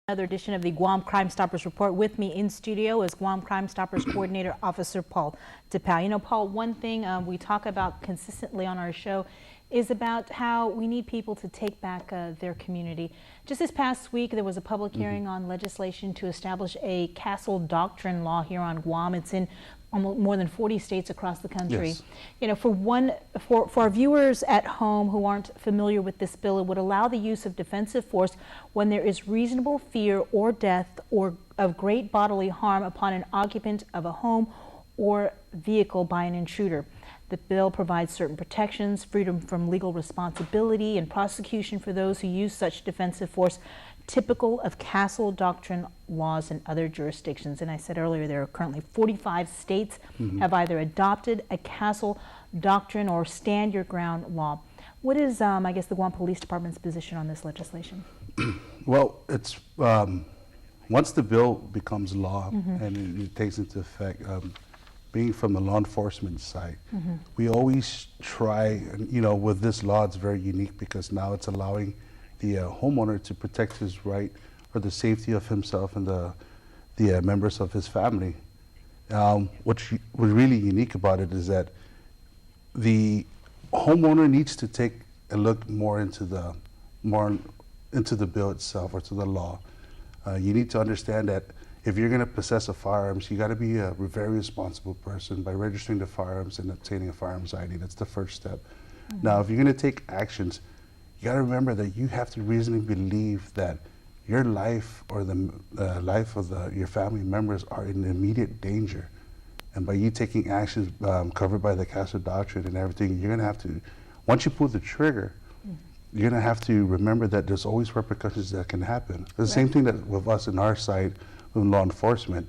Another edition of the Guam Crimestoppers Report. With me in studio is Guam Crimestoppers Coordinator Officer Paul Tapao. You know, Paul, one thing we talk about consistently on our show is about how we need people to take back their community. Just this past week, there was a public hearing on legislation to establish a castle doctrine law here on Guam. It's in almost more than 40 states across the country. Yes. You know, for our viewers at home who aren't familiar with this bill, it would allow the use of defensive force when there is reasonable fear or death or of great bodily harm upon an occupant of a home or vehicle by an intruder. The bill provides certain protections, freedom from legal responsibility, and prosecution for those who use such defensive force, typical of castle doctrine laws in other jurisdictions. And I said earlier, there are currently 45 states have either adopted a castle doctrine or stand your ground law. What is, I guess, the Guam Police Department's position on this legislation? Well, it's once the bill becomes law and it takes into effect, being from the law enforcement side, we always try, you know, with this law, it's very unique because now it's allowing the homeowner to protect his right or the safety of himself and the members of his family. What's really unique about it is that the homeowner needs to take a look more into the bill itself or to the law. You need to understand that if you're going to possess a firearms, you got to be a very responsible person by registering the firearms and obtaining a firearms ID. That's the first step. Now, if you're going to take actions, you got to remember that you have to reasonably believe that your life or the life of your family members are in immediate danger. And by you taking actions covered by the castle doctrine and everything, you're going to have to, once you pull the trigger, you're going to have to remember that there's always repercussions that can happen. The same thing that with us on our side, with law enforcement.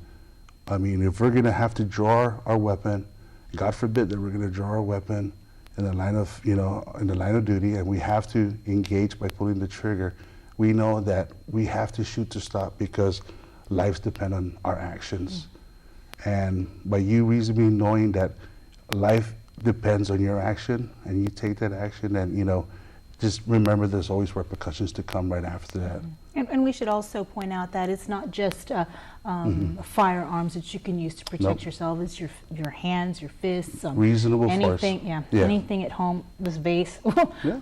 I mean, if we're going to have to draw our weapon, God forbid that we're going to draw our weapon in the line of, you know, in the line of duty, and we have to engage by pulling the trigger, we know that we have to shoot to stop because lives depend on our actions. And by you reasonably knowing that life depends on your action and you take that action, and, you know, just remember there's always repercussions to come right after that. And we should also point out that it's not just firearms that you can use to protect yourself. It's your hands, your fists, reasonable anything, force. Anything at home, this vase,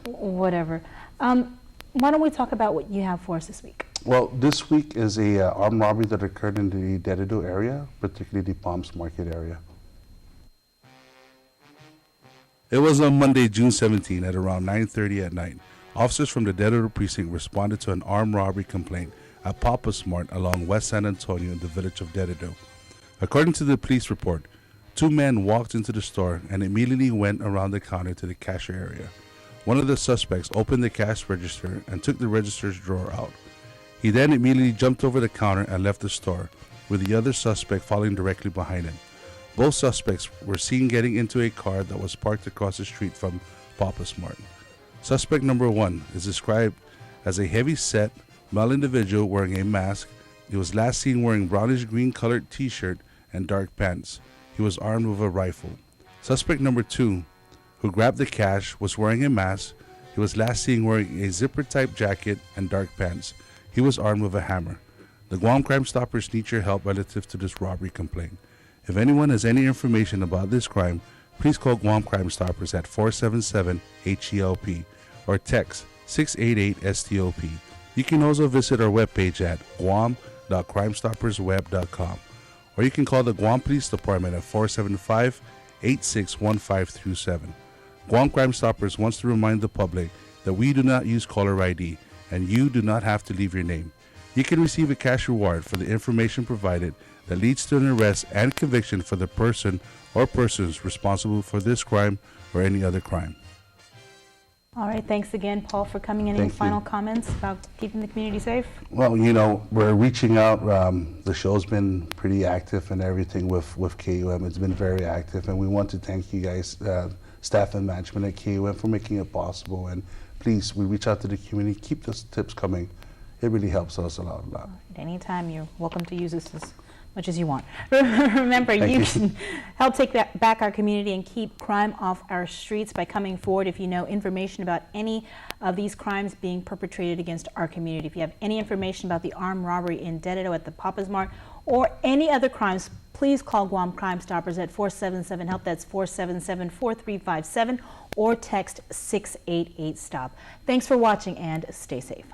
whatever. Why don't we talk about what you have for us this week? Well, this week is a armed robbery that occurred in the Dededo area, particularly the Palms Market area. It was on Monday, June 17 at around 9:30 at night. Officers from the Dededo precinct responded to an armed robbery complaint at Papa's Mart along West San Antonio in the village of Dededo. According to the police report, two men walked into the store and immediately went around the counter to the cashier area. One of the suspects opened the cash register and took the register's drawer out. He then immediately jumped over the counter and left the store, with the other suspect following directly behind him. Both suspects were seen getting into a car that was parked across the street from Papa's Mart. Suspect number one is described as a heavy-set, male individual wearing a mask. He was last seen wearing brownish-green colored t-shirt and dark pants. He was armed with a rifle. Suspect number two, who grabbed the cash, was wearing a mask. He was last seen wearing a zipper-type jacket and dark pants. He was armed with a hammer. The Guam Crimestoppers need your help relative to this robbery complaint. If anyone has any information about this crime, please call Guam Crimestoppers at 477-HELP or text 688-STOP. You can also visit our webpage at guam.crimestoppersweb.com, or you can call the Guam Police Department at 475-861537. Guam Crimestoppers wants to remind the public that we do not use caller ID and you do not have to leave your name. You can receive a cash reward for the information provided that leads to an arrest and conviction for the person or persons responsible for this crime or any other crime. All right, thanks again, Paul, for coming in. Any final comments about keeping the community safe? Well, you know, we're reaching out. The show's been pretty active and everything with KUAM. It's been very active, and we want to thank you guys, staff and management at KUAM, for making it possible. And please, we reach out to the community. Keep those tips coming. It really helps us a lot. Anytime, you're welcome to use this much as you want. Remember, Thank you you. can help take back our community and keep crime off our streets by coming forward if you know information about any of these crimes being perpetrated against our community. If you have any information about the armed robbery in Dededo at the Papa's Mart or any other crimes, please call Guam Crimestoppers at 477-HELP. That's 477-4357, or text 688-STOP. Thanks for watching and stay safe.